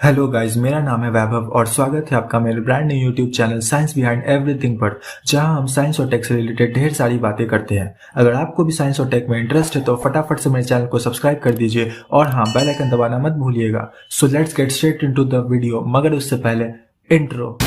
Hello guys, मेरा नाम है वैभव और स्वागत है आपका मेरे brand new YouTube channel science behind everything पर, जहां हम साइंस और टेक से रिलेटेड ढेर सारी बातें करते हैं। अगर आपको भी साइंस और टेक में इंटरेस्ट है तो फटाफट से मेरे चैनल को सब्सक्राइब कर दीजिए और हाँ, बेल आइकन दबाना मत भूलिएगा। So let's get straight into the video, मगर उससे पहले इंट्रो।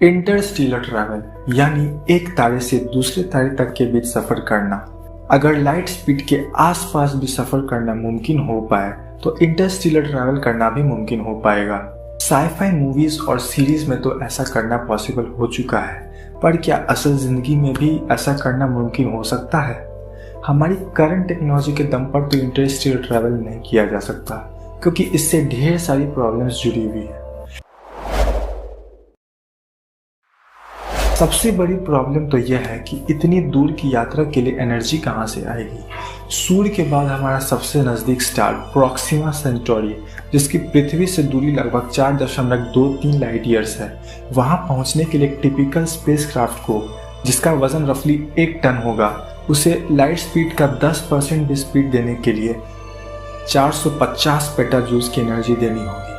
इंटरस्टेलर ट्रैवल यानी एक तारे से दूसरे तारे तक के बीच सफर करना। अगर लाइट स्पीड के आसपास भी सफर करना मुमकिन हो पाए तो इंटरस्टेलर ट्रैवल करना भी मुमकिन हो पाएगा। साईफाई मूवीज और सीरीज में तो ऐसा करना पॉसिबल हो चुका है, पर क्या असल जिंदगी में भी ऐसा करना मुमकिन हो सकता है? हमारी करंट टेक्नोलॉजी के दम पर तो इंटरस्टेलर ट्रैवल नहीं किया जा सकता, क्योंकि इससे ढेर सारी प्रॉब्लम्स जुड़ी हुई है। सबसे बड़ी प्रॉब्लम तो यह है कि इतनी दूर की यात्रा के लिए एनर्जी कहाँ से आएगी। सूर्य के बाद हमारा सबसे नज़दीक स्टार प्रॉक्सिमा सेंटोरी, जिसकी पृथ्वी से दूरी लगभग 4.23 लाइट ईयर्स है, वहाँ पहुँचने के लिए एक टिपिकल स्पेसक्राफ्ट को, जिसका वजन रफली 1 टन होगा, उसे लाइट स्पीड का 10% भी स्पीड देने के लिए 450 पेटाजूल्स की एनर्जी देनी होगी।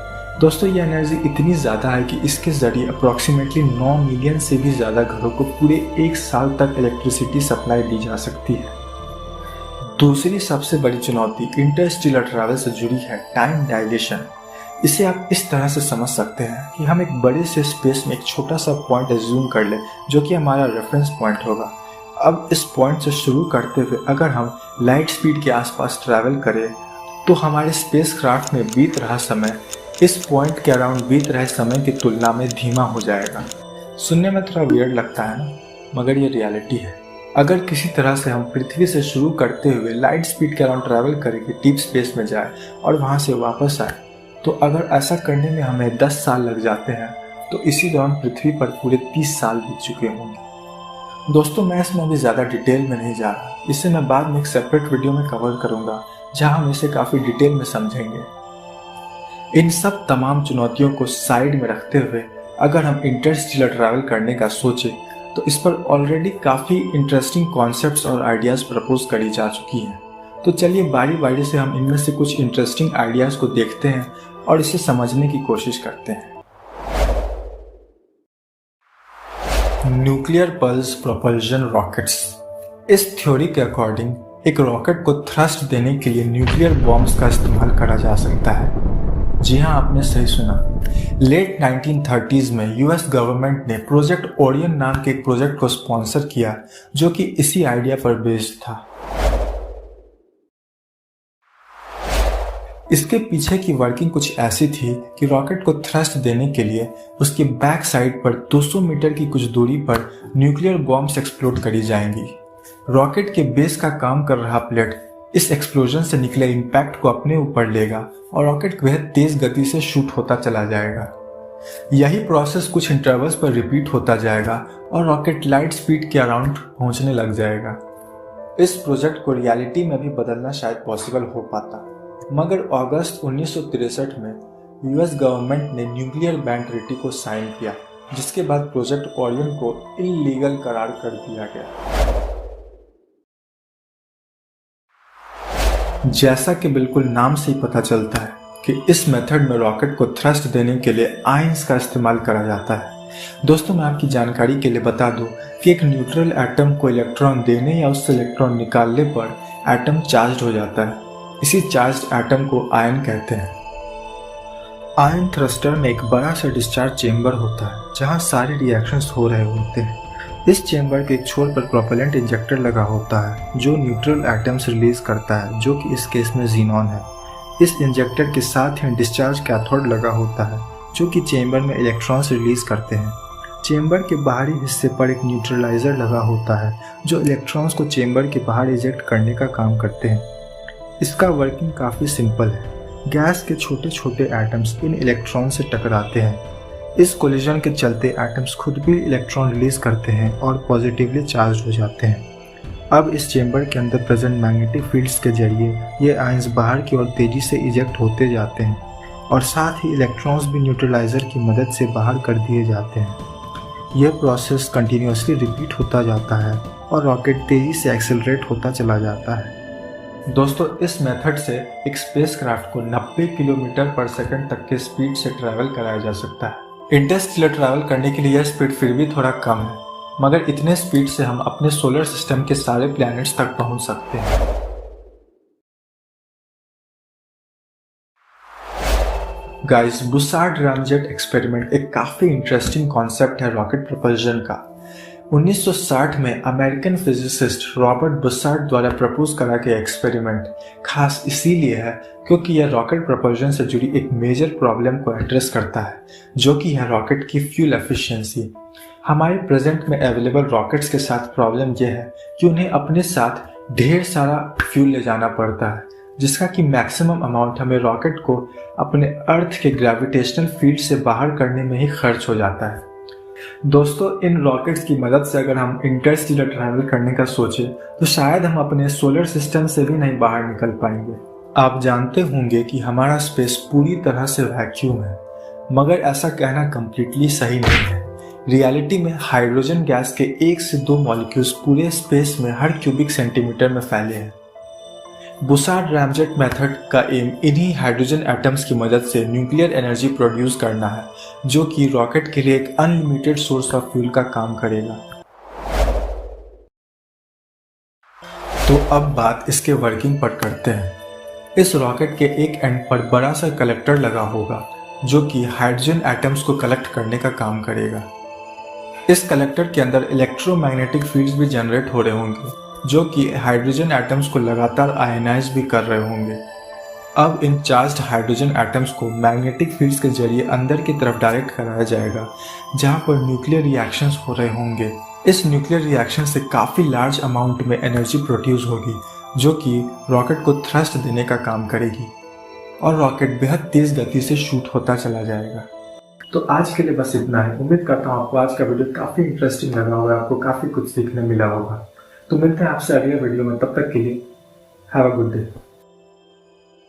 दोस्तों, ये एनर्जी इतनी ज़्यादा है कि इसके ज़रिए अप्रॉक्सीमेटली 9 मिलियन से भी ज़्यादा घरों को पूरे 1 साल तक इलेक्ट्रिसिटी सप्लाई दी जा सकती है। दूसरी सबसे बड़ी चुनौती इंटरस्टेलर ट्रैवल से जुड़ी है टाइम डायलेशन। इसे आप इस तरह से समझ सकते हैं कि हम एक बड़े से स्पेस में एक छोटा सा पॉइंट एज्यूम कर लें, जो कि हमारा रेफरेंस पॉइंट होगा। अब इस पॉइंट से शुरू करते हुए अगर हम लाइट स्पीड के आसपास ट्रैवल करें तो हमारे स्पेसक्राफ्ट में बीत रहा समय इस पॉइंट के अराउंड बीत रहे समय की तुलना में धीमा हो जाएगा। सुनने में थोड़ा वियर्ड लगता है ना, मगर ये रियलिटी है। अगर किसी तरह से हम पृथ्वी से शुरू करते हुए लाइट स्पीड के अराउंड ट्रैवल करके डीप स्पेस में जाए और वहाँ से वापस आए, तो अगर ऐसा करने में हमें 10 साल लग जाते हैं तो इसी दौरान पृथ्वी पर पूरे 30 साल बीत चुके होंगे। दोस्तों, मैं इसमें अभी ज़्यादा डिटेल में नहीं जा रहा, इसे मैं बाद में एक सेपरेट वीडियो में कवर करूँगा, जहाँ हम इसे काफ़ी डिटेल में समझेंगे। इन सब तमाम चुनौतियों को साइड में रखते हुए अगर हम इंटरस्टेलर ट्रैवल करने का सोचें तो इस पर ऑलरेडी काफ़ी इंटरेस्टिंग कॉन्सेप्ट्स और आइडियाज़ प्रपोज करी जा चुकी हैं। तो चलिए बारी बारी से हम इनमें से कुछ इंटरेस्टिंग आइडियाज़ को देखते हैं और इसे समझने की कोशिश करते हैं। Nuclear pulse propulsion rockets. इस थ्योरी के अकॉर्डिंग एक रॉकेट को थ्रस्ट देने के लिए न्यूक्लियर बॉम्ब्स का इस्तेमाल करा जा सकता है। जी हाँ, आपने सही सुना। लेट 1930s में यूएस गवर्नमेंट ने प्रोजेक्ट ओरियन नाम के एक प्रोजेक्ट को स्पॉन्सर किया, जो कि इसी आइडिया पर बेस्ड था। इसके पीछे की वर्किंग कुछ ऐसी थी कि रॉकेट को थ्रस्ट देने के लिए उसकी बैक साइड पर 200 मीटर की कुछ दूरी पर न्यूक्लियर बॉम्ब्स एक्सप्लोड करी जाएंगी। रॉकेट के बेस का काम कर रहा प्लेट इस एक्सप्लोजन से निकले इम्पैक्ट को अपने ऊपर लेगा और रॉकेट बेहद तेज गति से शूट होता चला जाएगा। यही प्रोसेस कुछ इंटरवल्स पर रिपीट होता जाएगा और रॉकेट लाइट स्पीड के अराउंड पहुंचने लग जाएगा। इस प्रोजेक्ट को रियलिटी में भी बदलना शायद पॉसिबल हो पाता, मगर अगस्त 1963 में यूएस गवर्नमेंट ने न्यूक्लियर बैन ट्रीटी को साइन किया, जिसके बाद प्रोजेक्ट ओरियन को इल्लीगल करार कर दिया गया। जैसा कि बिल्कुल नाम से ही पता चलता है कि इस मेथड में रॉकेट को थ्रस्ट देने के लिए आयंस का इस्तेमाल करा जाता है। दोस्तों, मैं आपकी जानकारी के लिए बता दूं कि एक न्यूट्रल एटम को इलेक्ट्रॉन देने या उससे इलेक्ट्रॉन निकालने पर एटम चार्ज्ड हो जाता है। इसी चार्ज्ड एटम को आयन कहते हैं। आयन थ्रस्टर में एक बड़ा सा डिस्चार्ज चेंबर होता है, जहां सारे रिएक्शंस हो रहे होते हैं। इस चेंबर के एक छोर पर प्रोपेलेंट इंजेक्टर लगा होता है, जो न्यूट्रल एटम्स रिलीज करता है, जो कि इस केस में ज़ीनॉन है। इस इंजेक्टर के साथ ही डिस्चार्ज कैथोड लगा होता है, जो कि चेंबर में इलेक्ट्रॉन्स रिलीज करते हैं। चेंबर के बाहरी हिस्से पर एक न्यूट्रलाइजर लगा होता है, जो इलेक्ट्रॉन्स को चेंबर के बाहर इजेक्ट करने का काम करते हैं। इसका वर्किंग काफ़ी सिंपल है। गैस के छोटे छोटे एटम्स इन इलेक्ट्रॉन से टकराते हैं। इस कोलिजन के चलते एटम्स खुद भी इलेक्ट्रॉन रिलीज करते हैं और पॉजिटिवली चार्ज हो जाते हैं। अब इस चेंबर के अंदर प्रेजेंट मैग्नेटिक फील्ड्स के जरिए ये आयंस बाहर की ओर तेजी से इजेक्ट होते जाते हैं और साथ ही इलेक्ट्रॉन्स भी न्यूट्रलाइजर की मदद से बाहर कर दिए जाते हैं। यह प्रोसेस कंटिन्यूसली रिपीट होता जाता है और रॉकेट तेजी से एक्सेलरेट होता चला जाता है। दोस्तों इस मेथड से एक स्पेसक्राफ्ट को 90 किलोमीटर पर सेकंड तक के स्पीड से ट्रैवल कराया जा सकता है। इंटरस्टेलर ट्रैवल करने के लिए यह स्पीड फिर भी थोड़ा कम है, मगर इतने स्पीड से हम अपने सोलर सिस्टम के सारे प्लैनेट्स तक पहुंच सकते हैं। गाइस, बुसार्ड रामजेट एक्सपेरिमेंट एक काफी इंटरेस्टिंग कॉन्सेप्ट है रॉकेट प्रोपल्शन का। 1960 में अमेरिकन फिजिसिस्ट रॉबर्ट बुसार्ड द्वारा प्रपोज करा गया एक्सपेरिमेंट खास इसीलिए है क्योंकि यह रॉकेट प्रोपल्शन से जुड़ी एक मेजर प्रॉब्लम को एड्रेस करता है, जो कि है रॉकेट की फ्यूल एफिशिएंसी। हमारे प्रेजेंट में अवेलेबल रॉकेट्स के साथ प्रॉब्लम यह है कि उन्हें अपने साथ ढेर सारा फ्यूल ले जाना पड़ता है, जिसका कि मैक्सिमम अमाउंट हमें रॉकेट को अपने अर्थ के ग्रेविटेशनल फील्ड से बाहर करने में ही खर्च हो जाता है। दोस्तों, इन रॉकेट्स की मदद से अगर हम इंटरस्टेलर ट्रैवल करने का सोचें तो शायद हम अपने सोलर सिस्टम से भी नहीं बाहर निकल पाएंगे। आप जानते होंगे कि हमारा स्पेस पूरी तरह से वैक्यूम है, मगर ऐसा कहना कम्प्लीटली सही नहीं है। रियलिटी में हाइड्रोजन गैस के 1 से 2 मॉलिक्यूल्स पूरे स्पेस में हर क्यूबिक सेंटीमीटर में फैले हैं। बुसार्ड रामजेट मेथड का एम इन्हीं हाइड्रोजन एटम्स की मदद से न्यूक्लियर एनर्जी प्रोड्यूस करना है, जो कि रॉकेट के लिए एक अनलिमिटेड सोर्स ऑफ फ्यूल का काम करेगा। तो अब बात इसके वर्किंग पर करते हैं। इस रॉकेट के एक एंड पर बड़ा सा कलेक्टर लगा होगा, जो कि हाइड्रोजन एटम्स को कलेक्ट करने का काम करेगा। इस कलेक्टर के अंदर इलेक्ट्रोमैग्नेटिक फील्ड्स भी जनरेट हो रहे होंगे, जो कि हाइड्रोजन एटम्स को लगातार आयनाइज भी कर रहे होंगे। अब इन चार्ज्ड हाइड्रोजन एटम्स को मैग्नेटिक फील्ड्स के जरिए अंदर की तरफ डायरेक्ट कराया जाएगा, जहां पर न्यूक्लियर रिएक्शंस हो रहे होंगे। इस न्यूक्लियर रिएक्शन से काफ़ी लार्ज अमाउंट में एनर्जी प्रोड्यूस होगी, जो कि रॉकेट को थ्रस्ट देने का काम करेगी और रॉकेट बेहद तेज़ गति से शूट होता चला जाएगा। तो आज के लिए बस इतना है। उम्मीद करता हूँ आपको आज का वीडियो काफ़ी इंटरेस्टिंग लगा होगा, आपको काफ़ी कुछ सीखने मिला होगा। तो मिलते हैं आपसे अगले वीडियो में, तब तक के लिए हैव अ गुड डे।